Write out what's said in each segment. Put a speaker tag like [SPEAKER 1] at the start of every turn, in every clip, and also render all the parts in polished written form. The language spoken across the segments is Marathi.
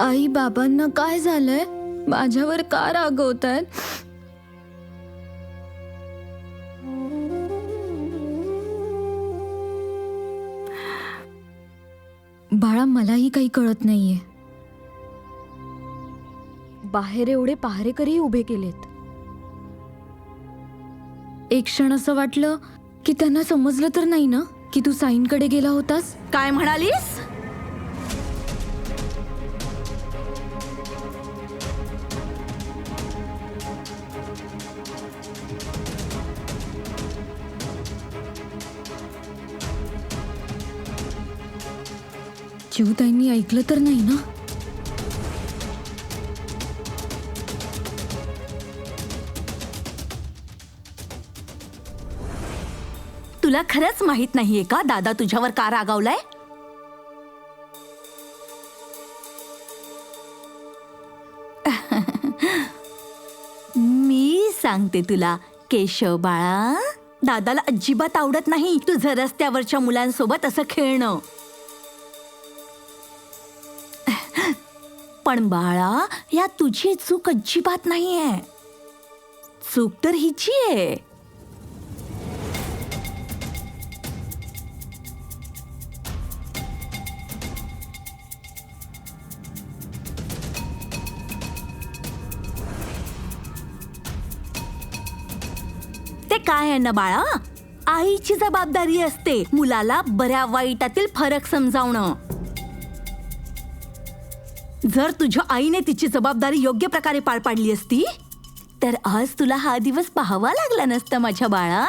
[SPEAKER 1] आई बाबांना काय झालंय? माझ्यावर का रागवतायत? बाळा, मलाही काही कळत नाहीये. बाहेर एवढे पहारेकरी उभे केलेत. एक क्षण असं वाटलं की त्यांना समजलं तर नाही ना की तू साईंकडे गेला होतास.
[SPEAKER 2] काय म्हणालीस?
[SPEAKER 1] चिऊताईंनी ऐकलं तर नाही ना?
[SPEAKER 2] तुला खरंच माहित नाहीये का दादा तुझ्यावर का रागावलाय? मी सांगते तुला केशव बाळा, दादाला अजिबात आवडत नाही तुझं रस्त्यावरच्या मुलांसोबत असं खेळणं. पण बाळा, या तुझी चूक अजिबात नाहीये. चूक तर हिची आहे. ते काय आहे ना बाळा, आईची जबाबदारी असते मुलाला बऱ्या वाईटातील फरक समजावणं. जर तुझ्या आईने तिची जबाबदारी योग्य प्रकारे पार पाडली असती तर आज तुला हा दिवस पाहावा लागला नसता माझ्या बाळा.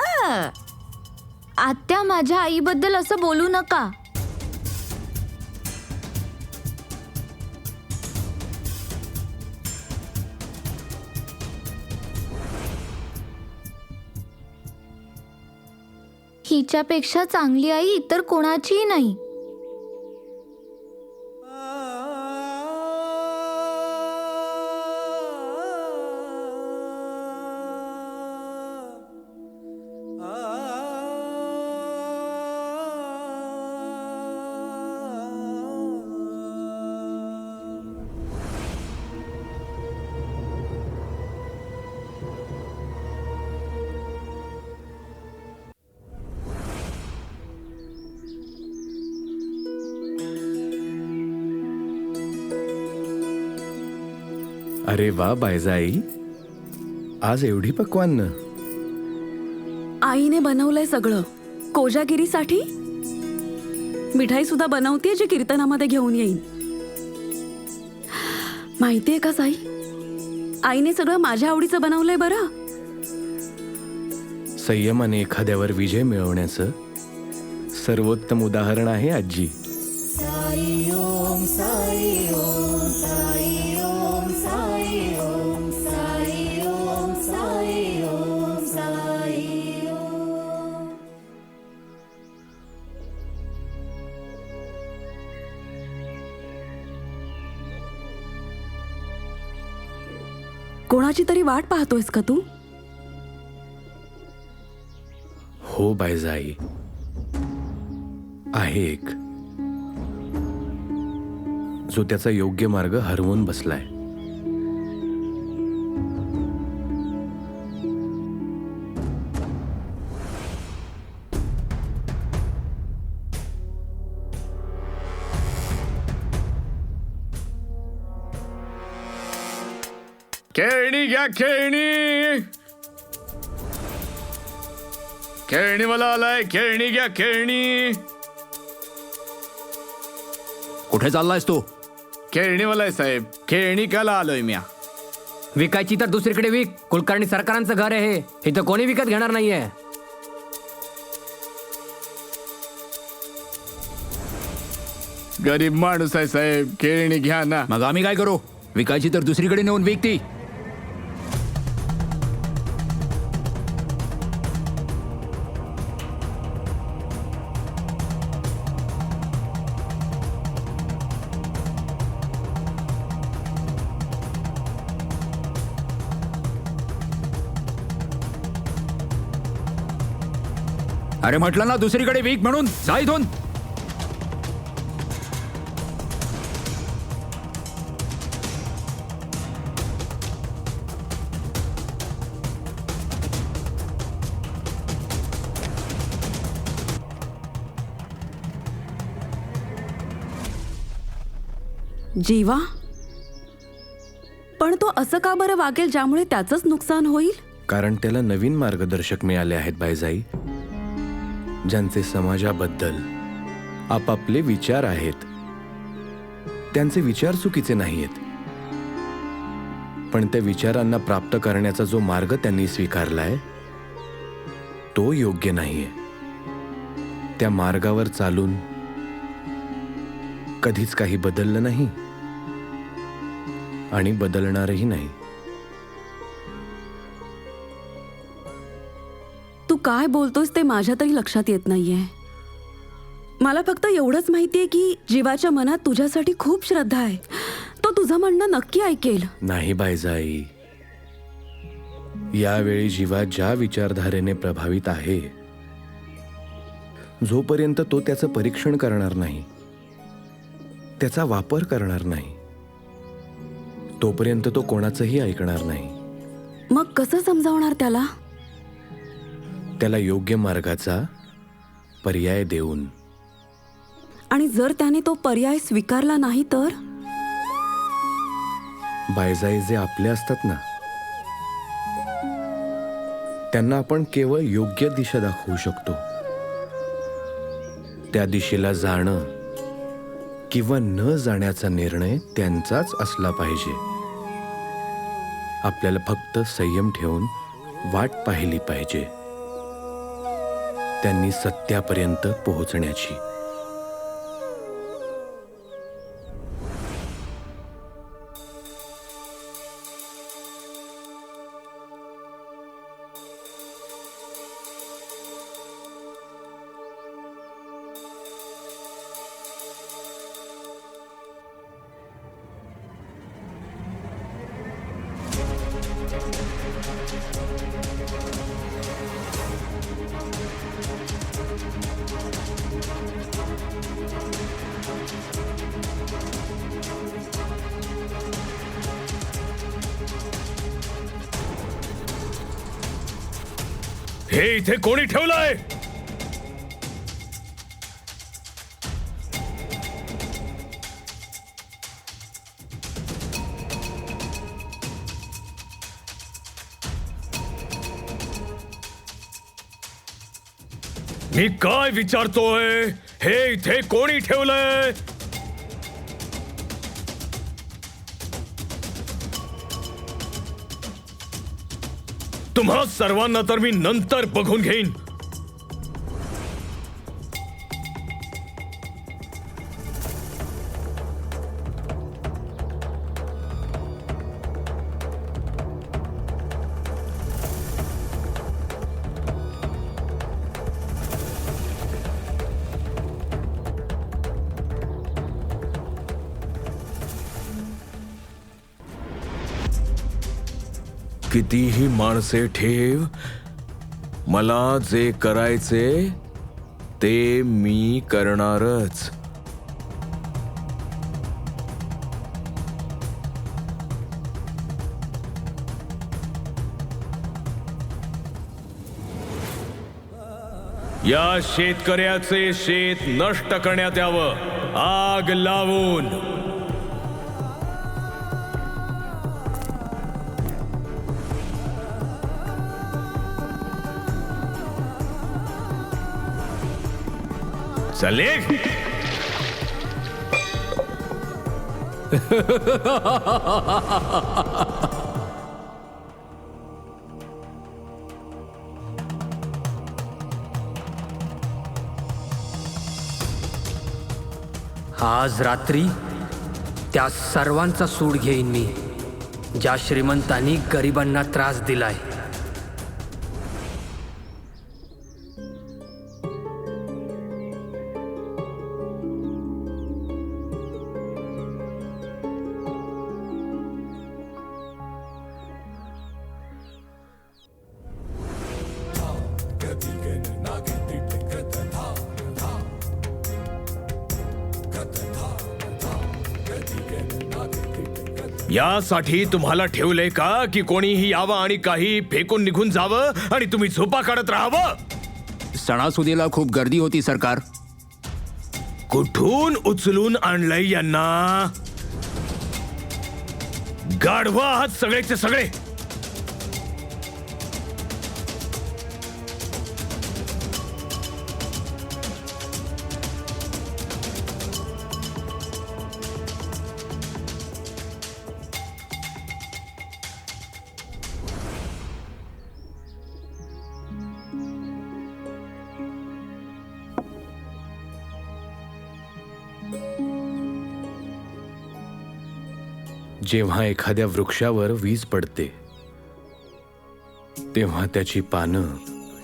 [SPEAKER 1] आत्या, माझ्या आईबद्दल असं बोलू नका. हिच्यापेक्षा चांगली आई इतर कोणाचीही नाही.
[SPEAKER 3] अरे वा बायजाई, आज एवढी पक्वान्न.
[SPEAKER 4] आईने बनवलंय सगळं कोजागिरीसाठी. मिठाई सुद्धा बनवतेय जी कीर्तनामध्ये घेऊन येईन. माहितीये का साई, आईने सगळं माझ्या आवडीचं बनवलंय बरं.
[SPEAKER 3] संयमाने एखाद्यावर विजय मिळवण्याचं सर्वोत्तम उदाहरण आहे आजी.
[SPEAKER 4] कोणाची तरी वाट पाहतोयस का तू?
[SPEAKER 3] हो बायजाई, आहे एक, जो त्याचा योग्य मार्ग हरवून बसलाय.
[SPEAKER 5] खेळणी घ्या, खेळणी. खेळणी मला आलाय, खेळणी घ्या, खेळणी.
[SPEAKER 6] कुठे चाललायस तू?
[SPEAKER 5] खेळणी मला साहेब, खेळणी काला आलोय मी.
[SPEAKER 6] विकायची तर दुसरीकडे विक. कुलकर्णी सरकारांचं घर आहे हे, इथं कोणी विकत घेणार नाहीये.
[SPEAKER 5] गरीब माणूस आहे साहेब, खेळणी घ्या ना.
[SPEAKER 6] मग आम्ही काय करू? विकायची तर दुसरीकडे नेऊन विक ती. अरे म्हटलं ना दुसरीकडे विक म्हणून. जा इथून.
[SPEAKER 4] जीवा, पण तो असं का बरं वागेल ज्यामुळे त्याचंच नुकसान होईल?
[SPEAKER 3] कारण त्याला नवीन मार्गदर्शक मिळाले आहेत बायजाई, ज्यांचे समाजाबद्दल आपापले विचार आहेत. त्यांचे विचार चुकीचे नाहीयेत, पण त्या विचारांना प्राप्त करण्याचा जो मार्ग त्यांनी स्वीकारलाय तो योग्य नाहीये. त्या मार्गावर चालून कधीच काही बदललं नाही आणि बदलणारही नाही.
[SPEAKER 4] तू काय बोलतोस ते माझ्या तरी लक्षात येत नाहीये. मला फक्त एवढंच माहितीये की जीवाच्या मनात तुझ्यासाठी खूप श्रद्धा आहे. तो तुझं म्हणणं नक्की ऐकेल.
[SPEAKER 3] नाही बायजाई, यावेळी जीवा ज्या विचारधारेने प्रभावित आहे, जोपर्यंत तो त्याचं परीक्षण करणार नाही, त्याचा वापर करणार नाही, तोपर्यंत तो कोणाचंही ऐकणार नाही.
[SPEAKER 4] मग कसं समजावणार त्याला?
[SPEAKER 3] त्याला योग्य मार्गाचा पर्याय देऊन.
[SPEAKER 4] आणि जर त्याने तो पर्याय स्वीकारला नाही तर?
[SPEAKER 3] बायजाई, जे आपले असतात ना, त्यांना आपण केवळ योग्य दिशा दाखवू शकतो. त्या दिशेला जाणं किंवा न जाण्याचा निर्णय त्यांचाच असला पाहिजे. आपल्याला फक्त संयम ठेवून वाट पाहिली पाहिजे, त्यांनी सत्यापर्यंत पोहोचण्याची.
[SPEAKER 5] हे इथे कोणी ठेवलंय? मी काय विचारतोय? हे इथे कोणी ठेवलंय? तुम्हा सर्वांना तर मी नंतर बघून घेईन. कितीही माणसे ठेव, मला जे करायचे ते मी करणारच. या शेतकऱ्याचे शेत नष्ट करण्यात यावं, आग लावून. चल निघ.
[SPEAKER 6] आज रात्री त्या सर्वांचा सूड घेईन मी, ज्या श्रीमंतांनी गरिबांना त्रास दिलाय.
[SPEAKER 5] यासाठी तुम्हाला ठेवलंय का की कोणीही यावं आणि काही फेकून निघून जावं आणि तुम्ही झोपा काढत राहावं?
[SPEAKER 7] सणासुदीला खूप गर्दी होती सरकार.
[SPEAKER 5] कुठून उचलून आणलंय यांना? गाढवा आहात सगळेचे सगळे.
[SPEAKER 3] जेव्हा एखाद्या वृक्षावर वीज पडते तेव्हा त्याची पानं,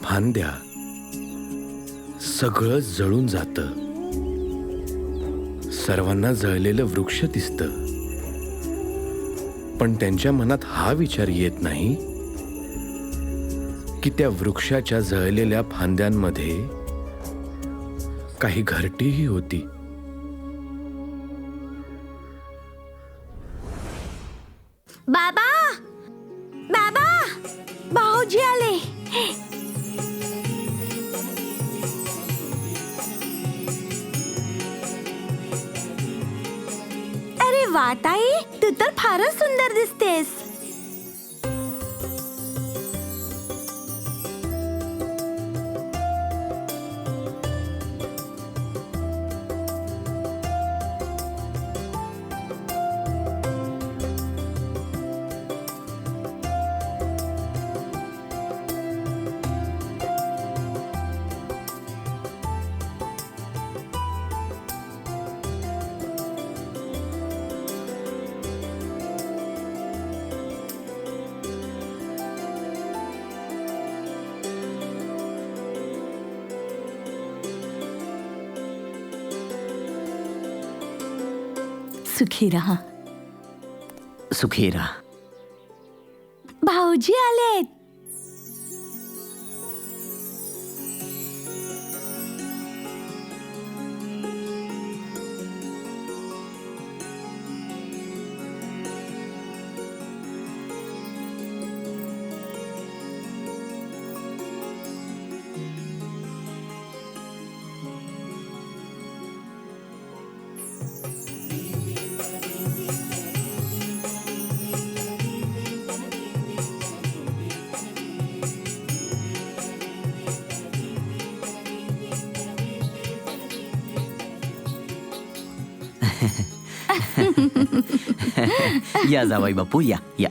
[SPEAKER 3] फांद्या सगळं जळून जातं. सर्वांना जळलेलं वृक्ष दिसतं, पण त्यांच्या मनात हा विचार येत नाही की त्या वृक्षाच्या जळलेल्या फांद्यांमध्ये काही घरटीही होती.
[SPEAKER 2] बाबा, बाबा, भाऊजी आले. अरे वा ताई, तू तर फारच सुंदर दिसतेस. सुखी रहा.
[SPEAKER 8] सुखी राहा.
[SPEAKER 2] भाऊजी आलेत.
[SPEAKER 8] या जावाई बापू, या या.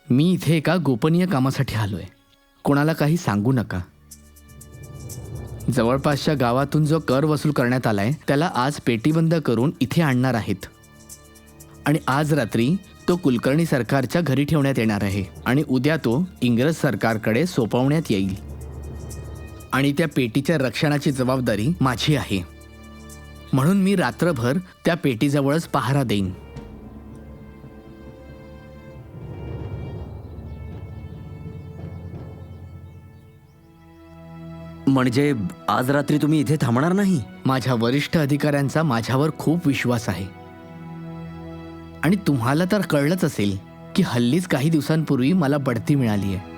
[SPEAKER 9] मी इथे एका गोपनीय कामासाठी आलोय. कोणाला काही सांगू नका. जवळपासच्या गावातून जो कर वसूल करण्यात आलाय त्याला आज पेटीबंद करून इथे आणणार आहेत. आणि आज रात्री तो कुलकर्णी सरकारच्या घरी ठेवण्यात येणार आहे आणि उद्या तो इंग्रज सरकारकडे सोपवण्यात येईल. आणि त्या पेटीच्या रक्षणाची जबाबदारी माझी आहे. म्हणून मी रात्रभर त्या पेटीजवळच पहारा देईन.
[SPEAKER 8] म्हणजे आज रात्री तुम्ही इथे थांबणार नाही?
[SPEAKER 9] माझ्या वरिष्ठ अधिकाऱ्यांचा माझ्यावर खूप विश्वास आहे. आणि तुम्हाला तर कळलंच असेल की हल्लीच काही दिवसांपूर्वी मला बढती मिळाली आहे.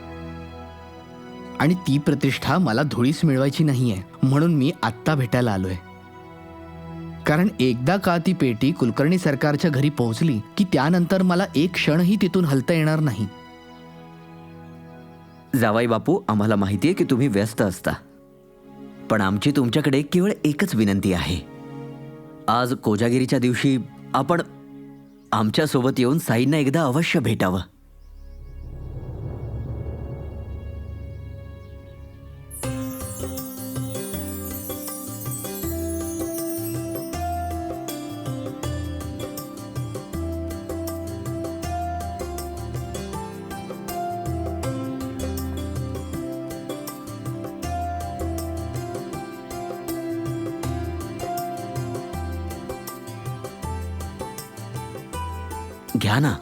[SPEAKER 9] आणि ती प्रतिष्ठा मला धुळीस मिळवायची नाहीये. म्हणून मी आत्ता भेटायला आलोय. कारण एकदा का ती पेटी कुलकर्णी सरकारच्या घरी पोहोचली की त्यानंतर मला एक क्षणही तिथून हलता येणार नाही.
[SPEAKER 8] जावाई बापू, आम्हाला माहिती आहे की तुम्ही व्यस्त असता, पण आमची तुमच्याकडे केवळ एकच विनंती आहे. आज कोजागिरीच्या दिवशी आपण आमच्या सोबत येऊन साईंना एकदा अवश्य भेटावं. घ्या ना.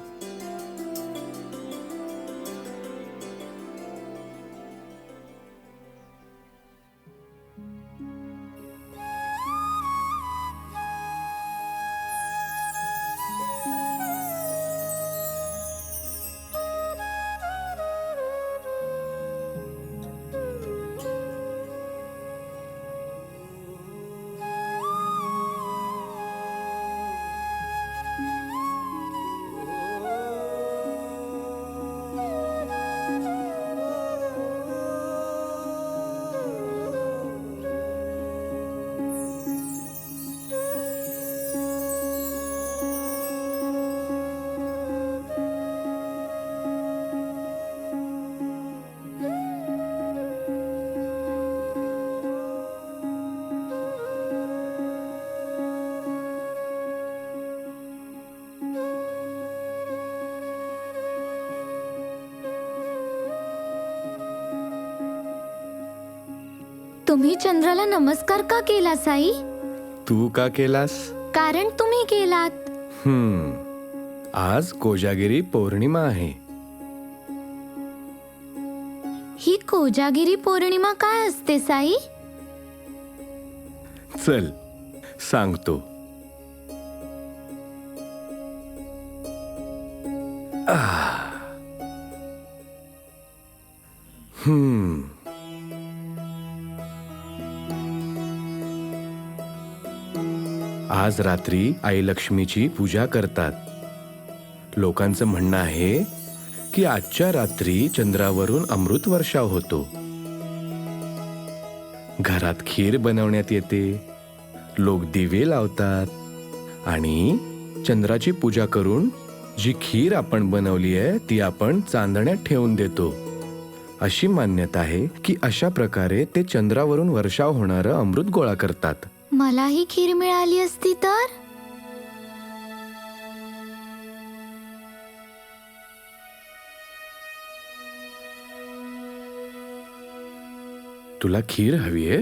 [SPEAKER 1] तुम्ही चंद्राला नमस्कार का केला साई?
[SPEAKER 3] तू का केलास?
[SPEAKER 1] कारण तुम्ही केलात.
[SPEAKER 3] आज कोजागिरी पौर्णिमा आहे.
[SPEAKER 1] ही कोजागिरी पौर्णिमा काय असते साई?
[SPEAKER 3] चल सांगतो. आज रात्री आई लक्ष्मीची पूजा करतात. लोकांचं म्हणणं आहे की आजच्या रात्री चंद्रावरून अमृत वर्षाव होतो. घरात खीर बनवण्यात येते, लोक दिवे लावतात आणि चंद्राची पूजा करून जी खीर आपण बनवली आहे ती आपण चांदण्यात ठेवून देतो. अशी मान्यता आहे की अशा प्रकारे ते चंद्रावरून वर्षाव होणारं अमृत गोळा करतात.
[SPEAKER 1] मला ही खीर मिळाली असती तर?
[SPEAKER 3] तुला खीर हवीये?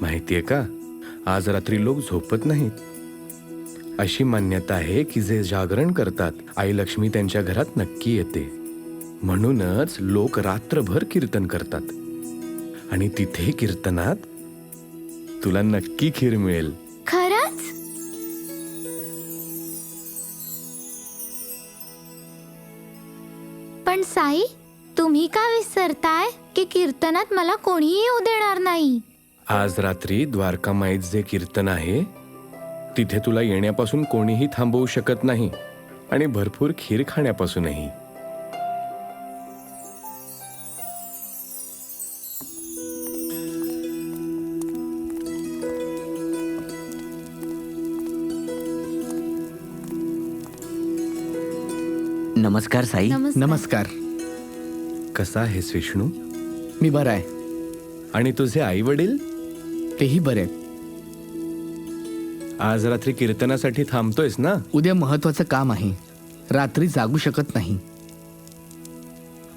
[SPEAKER 3] माहितीये का, आज रात्री लोक झोपत नाहीत. अशी मान्यता आहे की जे जागरण करतात आई लक्ष्मी त्यांच्या घरात नक्की येते. म्हणूनच लोक रात्रभर कीर्तन करतात आणि तिथे कीर्तनात तुला नक्की खीर मिळेल.
[SPEAKER 1] खरंच? पण साई, तुम्ही का विसरताय की कीर्तनात मला कोणीही येऊ देणार नाही?
[SPEAKER 3] आज रात्री द्वारकामाईत जे कीर्तन आहे तिथे तुला येण्यापासून कोणीही थांबवू शकत नाही आणि भरपूर खीर खाण्यापासूनही.
[SPEAKER 8] नमस्कार साई.
[SPEAKER 9] नमस्कार.
[SPEAKER 3] कसा आहेस विष्णू?
[SPEAKER 9] मी बरा आहे.
[SPEAKER 3] आणि तुझे आई वडील?
[SPEAKER 9] तेही बरे आहेत.
[SPEAKER 3] आज रात्री कीर्तनासाठी थांबतोयस ना?
[SPEAKER 9] उद्या महत्वाचं काम आहे, रात्री जागू शकत नाही.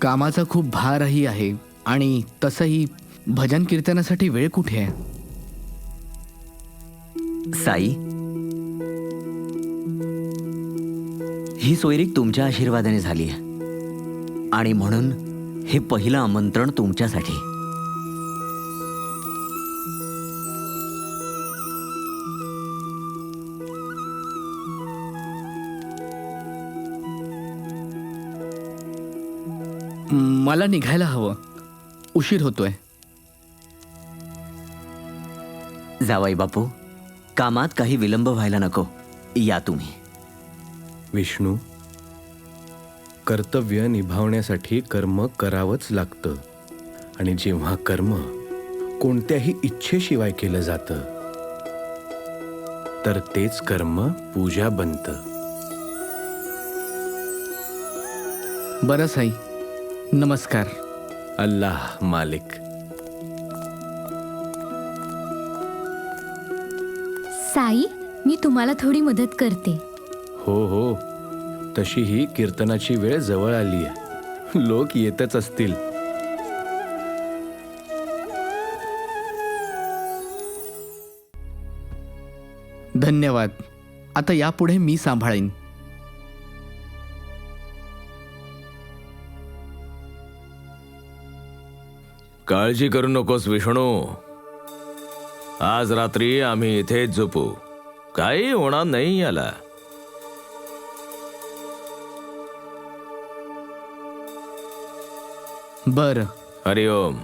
[SPEAKER 9] कामाचा खूप भारही आहे आणि तसंही भजन कीर्तनासाठी वेळ कुठे आहे?
[SPEAKER 8] साई, ही सोयरीक तुमच्या आशीर्वादाने झाली आहे आणि म्हणून हे पहिलं आमंत्रण तुमच्यासाठी.
[SPEAKER 9] मला निघायला हवं, उशीर होतोय.
[SPEAKER 8] जावाई बापू, कामात काही विलंब व्हायला नको. या तुम्ही.
[SPEAKER 3] विष्णू, कर्तव्य निभावण्यासाठी कर्म करावंच लागतं आणि जेव्हा कर्म कोणत्याही इच्छेशिवाय केलं जातं तर तेच कर्म पूजा बनतं.
[SPEAKER 9] बरं साई, नमस्कार.
[SPEAKER 3] अल्लाह मालिक.
[SPEAKER 1] साई, मी तुम्हाला थोडी मदत करते.
[SPEAKER 3] हो हो, तशीही कीर्तनाची वेळ जवळ आली आहे. लोक येतच असतील.
[SPEAKER 9] धन्यवाद. आता यापुढे मी सांभाळीन.
[SPEAKER 5] काळजी करू नकोस विष्णू. आज रात्री आम्ही इथेच झोपू. काही होणार नाही याला.
[SPEAKER 9] बरं.
[SPEAKER 5] हरिओम.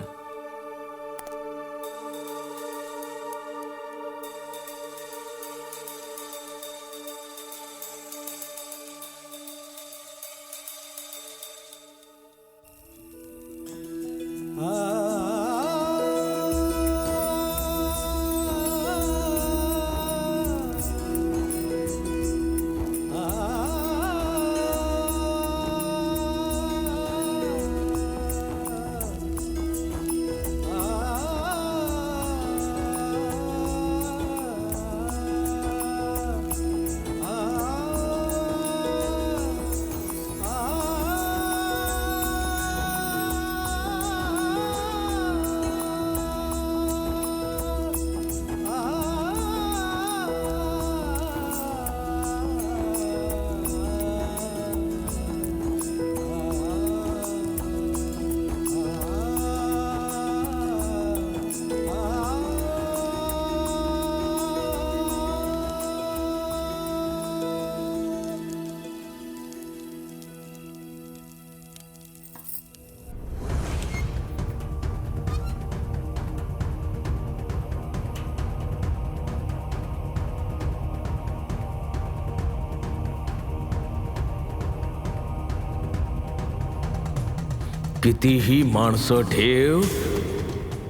[SPEAKER 5] कितीही माणसं ठेव,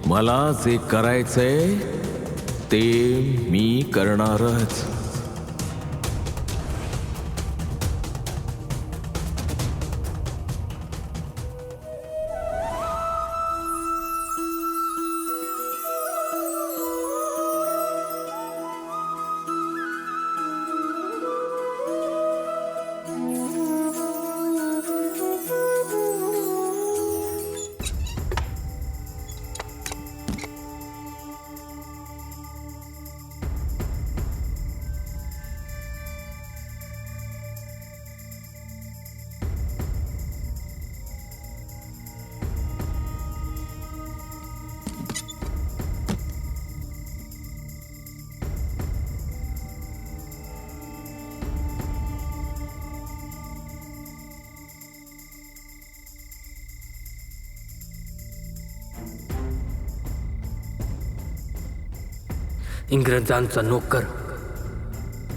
[SPEAKER 5] मला जे करायचंय ते मी करणारच.
[SPEAKER 6] इंग्रजांचा नोकर.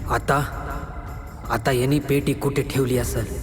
[SPEAKER 6] आता यांनी पेटी कुठे ठेवली असेल?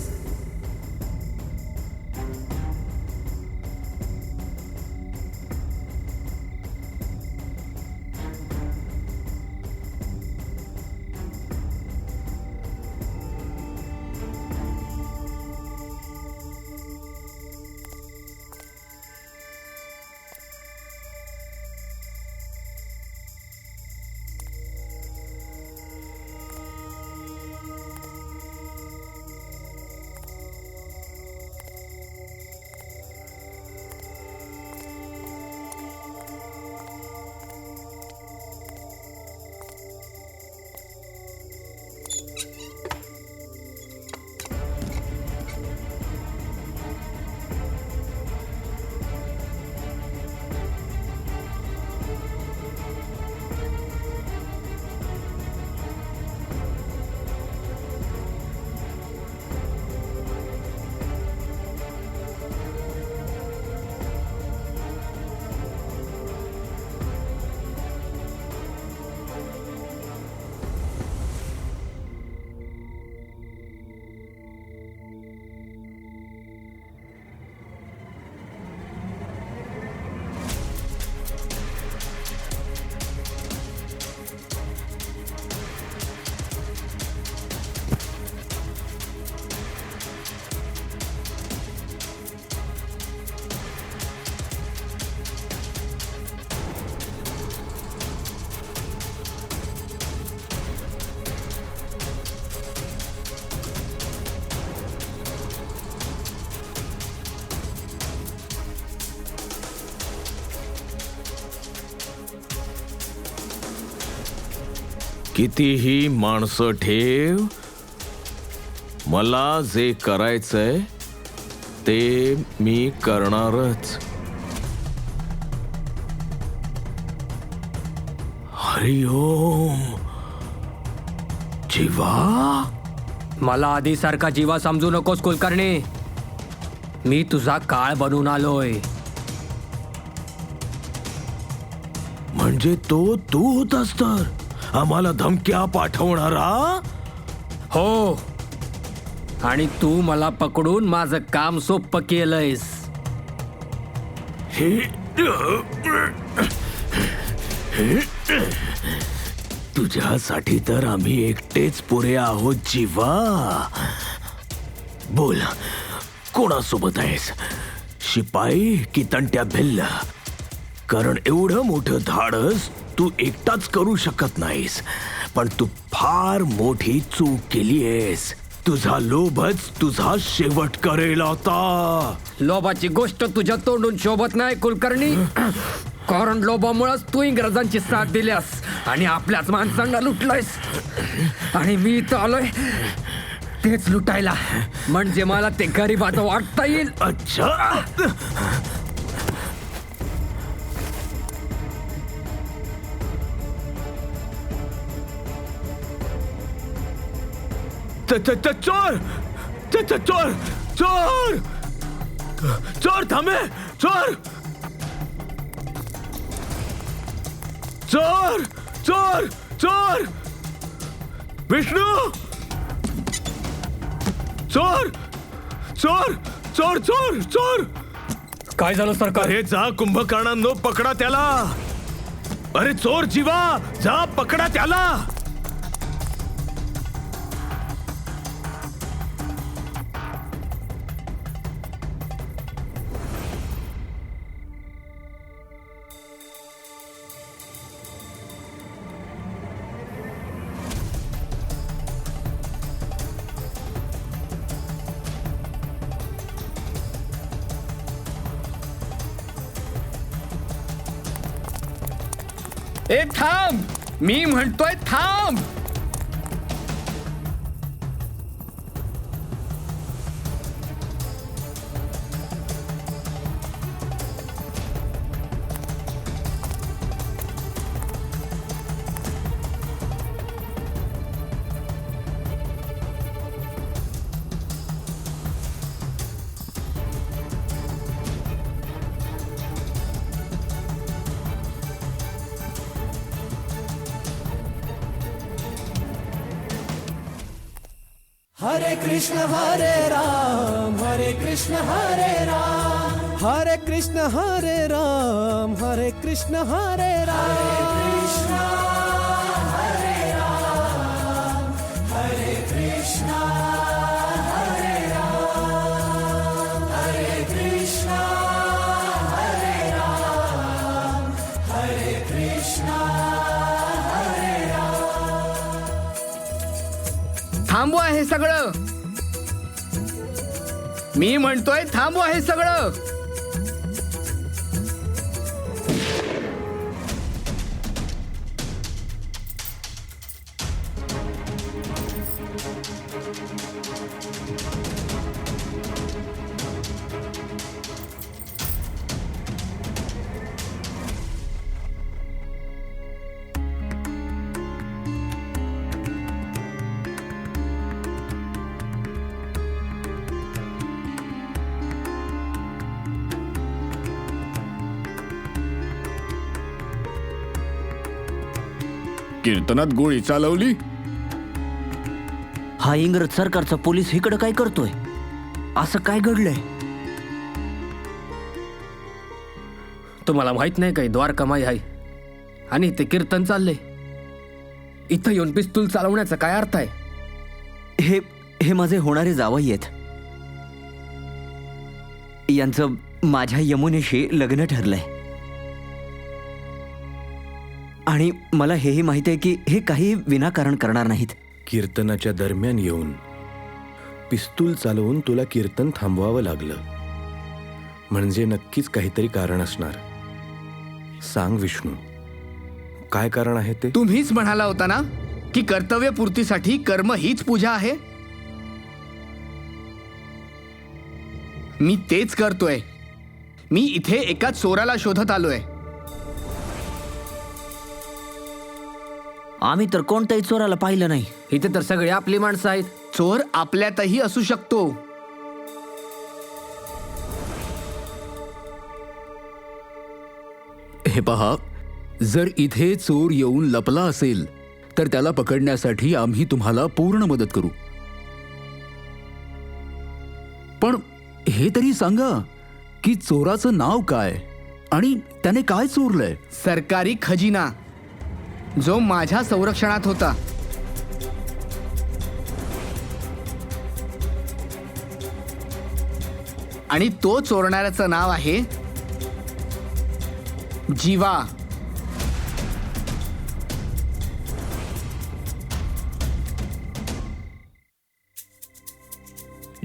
[SPEAKER 5] कितीही माणसं ठेव, मला जे करायचंय ते मी करणारच. हरी ओम. जीवा,
[SPEAKER 6] मला आधीसारखा जीवा समजू नकोस कुलकर्णी. मी तुझा काळ बनून आलोय.
[SPEAKER 5] म्हणजे तू होतास तर आम्हाला धमक्या पाठवणारा?
[SPEAKER 6] हो, आणि तू मला पकडून माझं काम सोप्पं केलंयस.
[SPEAKER 5] तुझ्यासाठी तर आम्ही एकटेच पुरे आहोत जीवा. बोल, कोणासोबत आहेस? शिपाई की तंट्या भिल्ल? कारण एवढं मोठं धाडस तू एकटाच करू शकत नाहीस. पण तू फार मोठी चूक केलीयस. तुझा लोभच तुझा शेवट करेल आता.
[SPEAKER 6] लोभाची गोष्ट तुझ्या तोंडून शोभत नाही कुलकर्णी. कारण लोभामुळेच तू इंग्रजांची साथ दिल्यास आणि आपल्याच माणसांना लुटलायस. आणि मी इथं आलोय तेच लुटायला. म्हणजे मला ते गरीबाचं वाटता येईल.
[SPEAKER 5] अच्छा, चोर चोर चोर चोर थांबे. चोर चोर चोर चोर विष्णू. चोर चोर चोर चोर चोर
[SPEAKER 6] काय झालं सरकार?
[SPEAKER 5] अरे जा कुंभकर्णांनो, पकडा त्याला. अरे चोर जीवा, जा पकडा त्याला.
[SPEAKER 6] ए थांब, मी म्हणतोय थांब.
[SPEAKER 10] हरे कृष्ण हरे राम, हरे कृष्ण हरे राम, हरे कृष्ण हरे राम, हरे कृष्ण हरे राम, हरे कृष्ण हरे राम, हरे कृष्ण हरे राम, हरे कृष्ण हरे राम, हरे कृष्ण हरे राम.
[SPEAKER 9] थांबवा हे सगळं. मी म्हणतोय थांबवा हे सगळं.
[SPEAKER 7] कीर्तनात गोळी चालवली.
[SPEAKER 8] हा इंग्रज सरकारचा पोलीस इकडं काय करतोय? असं काय घडलंय?
[SPEAKER 6] तुम्हाला माहित नाही काही द्वारकामाई आहे आणि ते कीर्तन चालले. इथं येऊन पिस्तूल चालवण्याचा काय अर्थ आहे?
[SPEAKER 8] हे माझे होणारे जावई आहेत. यांचं माझ्या यमुनेशी लग्न ठरलंय आणि मला हेही माहिती आहे की हे काही विनाकारण करणार नाहीत.
[SPEAKER 3] कीर्तनाच्या दरम्यान येऊन पिस्तूल चालवून तुला कीर्तन थांबवावं लागलं म्हणजे नक्कीच काहीतरी कारण असणार. सांग विष्णू, काय कारण आहे ते?
[SPEAKER 9] तुम्हीच म्हणाला होता ना की कर्तव्यपूर्तीसाठी कर्म हीच पूजा आहे. मी तेच करतोय. मी इथे एका चोराला शोधत आलोय.
[SPEAKER 8] आम्ही तर कोणत्याही चोराला पाहिलं नाही.
[SPEAKER 6] इथे तर सगळे आपली माणसं आहेत.
[SPEAKER 9] चोर आपल्यातही असू शकतो.
[SPEAKER 7] हे पहा, जर इथे चोर येऊन लपला असेल तर त्याला पकडण्यासाठी आम्ही तुम्हाला पूर्ण मदत करू. पण हे तरी सांगा की चोराचं नाव काय आणि त्याने काय चोरलंय?
[SPEAKER 9] सरकारी खजिना जो माझ्या संरक्षणात होता. आणि तो चोरणाऱ्याचं नाव आहे जीवा.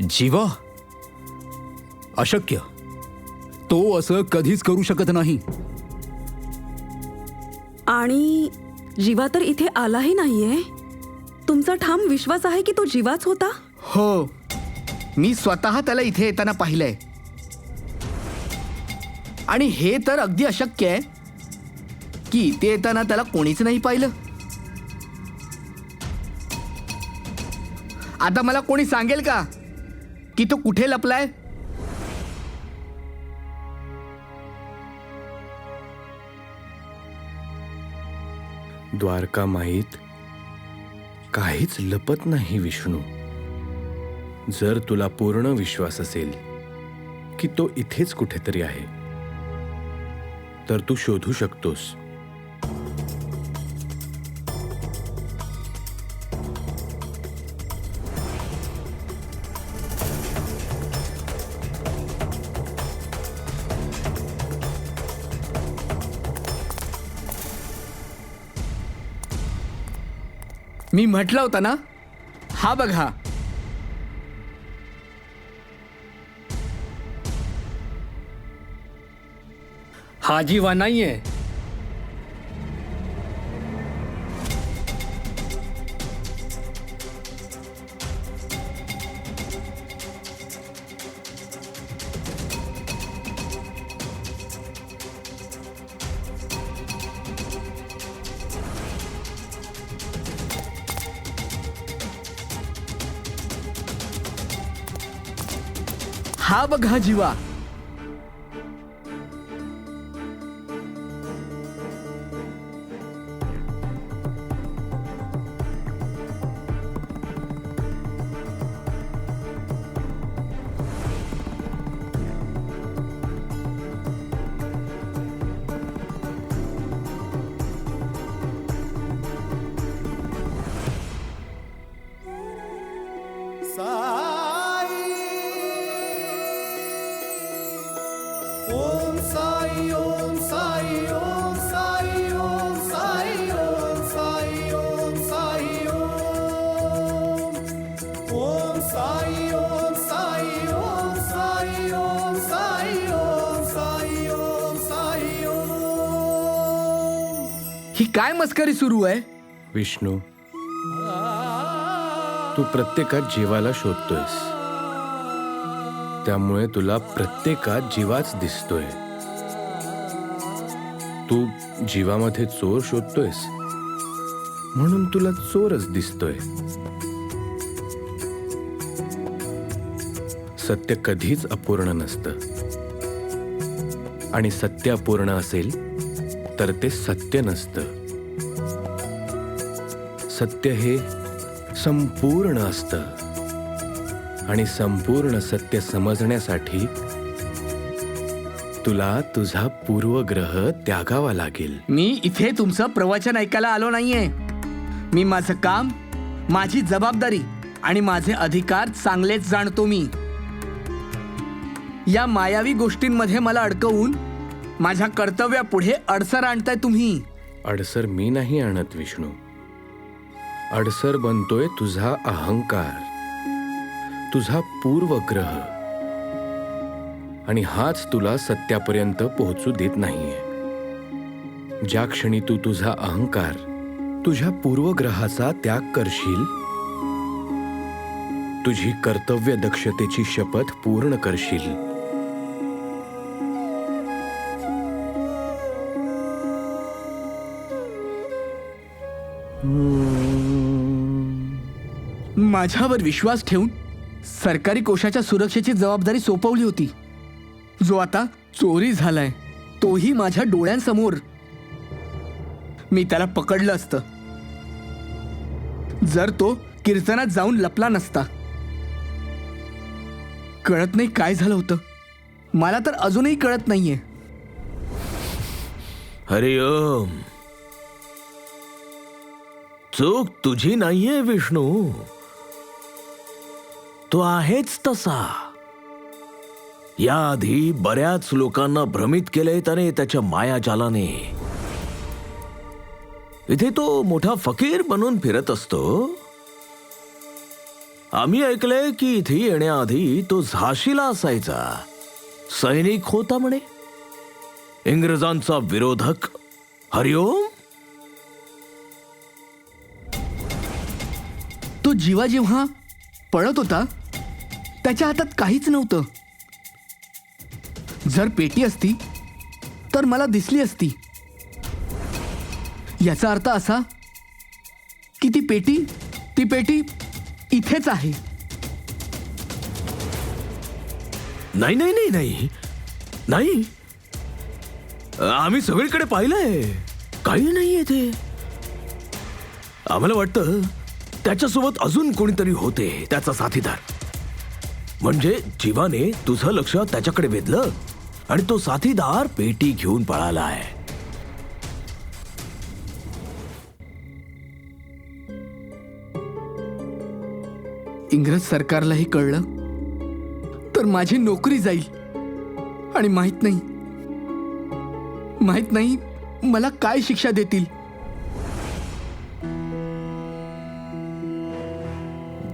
[SPEAKER 7] जीवा? अशक्य. तो असं कधीच करू शकत नाही.
[SPEAKER 4] आणि जीवा तर इथे आलाही नाहीये. तुमचा ठाम विश्वास आहे की तो जीवाच होता?
[SPEAKER 9] हो, मी स्वतः त्याला इथे येताना पाहिलंय. आणि हे तर अगदी अशक्य आहे की इथे येताना त्याला कोणीच नाही पाहिलं. आता मला कोणी सांगेल का की तो कुठे लपलाय?
[SPEAKER 3] द्वारकामाईत काहीच लपत नाही विष्णू. जर तुला पूर्ण विश्वास असेल की तो इथेच कुठेतरी आहे, तर तू शोधू शकतोस.
[SPEAKER 9] मी म्हटलं होतं ना, हा बघा.
[SPEAKER 6] हा जीवा नाहीये.
[SPEAKER 9] हा बघा जीवा.
[SPEAKER 10] ओम साई ओम साई ओम साई ओम साई ओम साई ओम साई ओम साई ओम साई ओम साई ओम साई ओम साई ओम साई ओम.
[SPEAKER 9] ही काय मस्करी सुरू आहे?
[SPEAKER 3] विष्णू, तू प्रत्येकात जीवाला शोधतोयस, त्यामुळे तुला प्रत्येकात जीवाच दिसतोय. तू जीवामध्ये चोर शोधतोयस म्हणून तुला चोरच दिसतोय. सत्य कधीच अपूर्ण नसतं, आणि सत्य अपूर्ण असेल तर ते सत्य नसतं. सत्य हे संपूर्ण असतं, आणि संपूर्ण सत्य समजण्यासाठी तुला तुझा पूर्वग्रह त्यागावा लागेल.
[SPEAKER 9] मी इथे तुमचं प्रवचन ऐकायला आलो नाहीये. मी माझं काम, माझी जबाबदारी आणि माझे अधिकार चांगलेच जाणतो. मी या मायावी गोष्टींमध्ये मला अडकवून माझ्या कर्तव्यापुढे अडसर आणताय तुम्ही.
[SPEAKER 3] अडसर मी नाही आणत विष्णू, अडसर बनतोय तुझा अहंकार, तुझा पूर्वग्रह, आणि हाच तुला सत्यापर्यंत पोहोचू देत नाहीये. ज्या क्षणी तू तुझा अहंकार, तुझ्या पूर्वग्रहाचा त्याग करशील, तुझी कर्तव्य दक्षतेची शपथ पूर्ण करशील,
[SPEAKER 9] माझ्यावर विश्वास ठेवून सरकारी कोशाच्या सुरक्षेची जबाबदारी सोपवली होती, जो आता चोरी झालाय, तोही माझ्या डोळ्यांसमोर. मी त्याला पकडलं असतं जर तो कीर्तनात जाऊन लपला नसता. कळत नाही काय झालं होतं, मला तर अजूनही कळत नाहीये.
[SPEAKER 5] हरिओम. चूक तुझी नाहीये विष्णू, तो आहेच तसा. याआधी बऱ्याच लोकांना भ्रमित केलंय त्याने त्याच्या मायाजालाने. इथे तो मोठा फकीर बनून फिरत असतो. आम्ही ऐकलंय की इथे येण्याआधी तो झाशीला असायचा, सैनिक होता म्हणे, इंग्रजांचा विरोधक. हरिओम.
[SPEAKER 9] तो जीवा जेव्हा पळत होता त्याच्या हातात काहीच नव्हतं. जर पेटी असती तर मला दिसली असती. याचा अर्थ असा की ती पेटी इथेच आहे.
[SPEAKER 5] नाही नाही नाही नाही नाही, आम्ही सगळीकडे पाहिलंय, काही नाहीये ते. आम्हाला वाटतं त्याच्यासोबत अजून कोणीतरी होते, त्याचा साथीदार. म्हणजे जीवाने तुझं लक्ष त्याच्याकडे वेधलं आणि तो साथीदार पेटी घेऊन पळालाय.
[SPEAKER 9] इंग्रज सरकारलाही कळलं तर माझी नोकरी जाईल आणि माहित नाही मला काय शिक्षा देतील.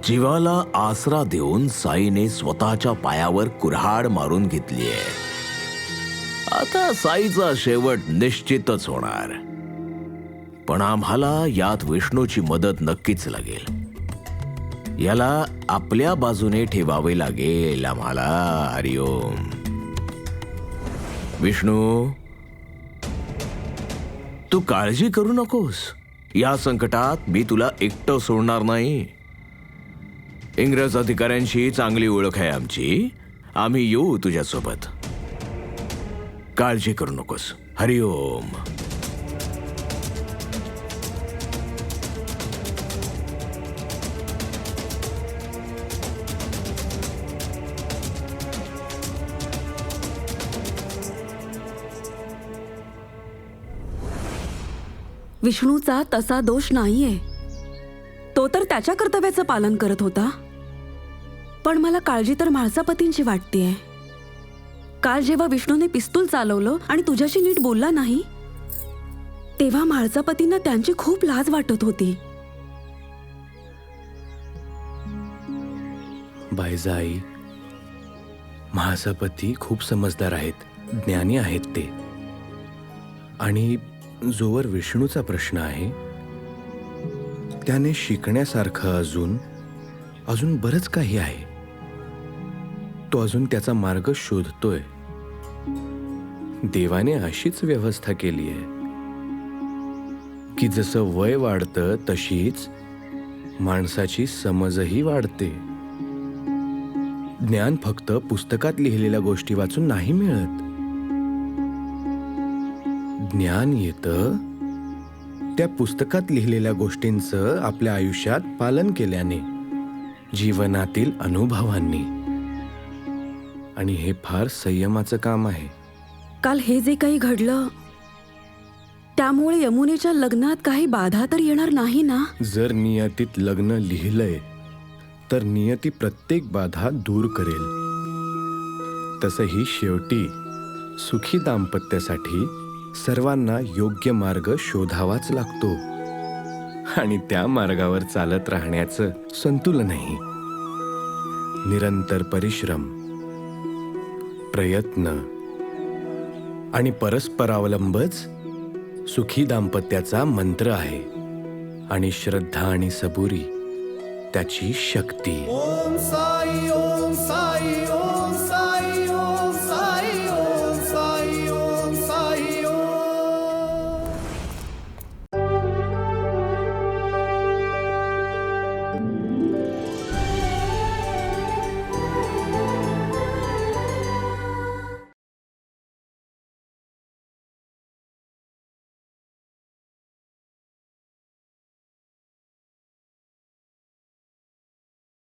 [SPEAKER 5] जीवाला आसरा देऊन साईने स्वतःच्या पायावर कुऱ्हाड मारून घेतलीये. आता साईचा शेवट निश्चितच होणार, पण आम्हाला यात विष्णूची मदत नक्कीच लागेल. याला आपल्या बाजूने ठेवावे लागेल आम्हाला. हरिओम. विष्णू, तू काळजी करू नकोस. या संकटात मी तुला एकटं सोडणार नाही. इंग्रज अधिकाऱ्यांशी चांगली ओळख आहे आमची. आम्ही येऊ तुझ्यासोबत. काळजी करू नकोस. हरिओम.
[SPEAKER 4] विष्णूचा तसा दोष नाहीये. तो तर त्याच्या कर्तव्याचं पालन करत होता. पण मला काळजी तर म्हाळसापतींची वाटतेय. काल जेव्हा विष्णूने पिस्तूल चालवलं आणि तुझ्याशी नीट बोलला नाही, तेव्हा म्हाळसापतींना त्यांची खूप लाज वाटत होती.
[SPEAKER 3] बायजाई, महासपती खूप समजदार आहेत, ज्ञानी आहेत ते. आणि जोवर विष्णूचा प्रश्न आहे त्याने शिकण्यासारखं अजून बरंच काही आहे. तो अजून त्याचा मार्ग शोधतोय. देवाने अशीच व्यवस्था केली आहे की जसं वय वाढतं तशीच माणसाची समजही वाढते. ज्ञान फक्त पुस्तकात लिहिलेल्या गोष्टी वाचून नाही मिळत. ज्ञान येतं त्या पुस्तकात लिहिलेल्या गोष्टींचं आपल्या आयुष्यात पालन केल्याने, जीवनातील अनुभवांनी. आणि हे फार संयमाचं काम आहे.
[SPEAKER 4] काल हे जे काही घडलं त्यामुळे यमुनेच्या लग्नात काही बाधा तर येणार नाही ना?
[SPEAKER 3] जर नियतीत लग्न लिहिलंय तर नियती प्रत्येक बाधा दूर करेल. तसंही शेवटी सुखी दाम्पत्यासाठी सर्वांना योग्य मार्ग शोधावाच लागतो. आणि त्या मार्गावर चालत राहण्याचं संतुलनही, निरंतर परिश्रम, प्रयत्न आणि परस्परावलंबच सुखी दाम्पत्याचा मंत्र आहे. आणि श्रद्धा आणि सबुरी त्याची शक्ती.
[SPEAKER 10] ओम साई ओम साई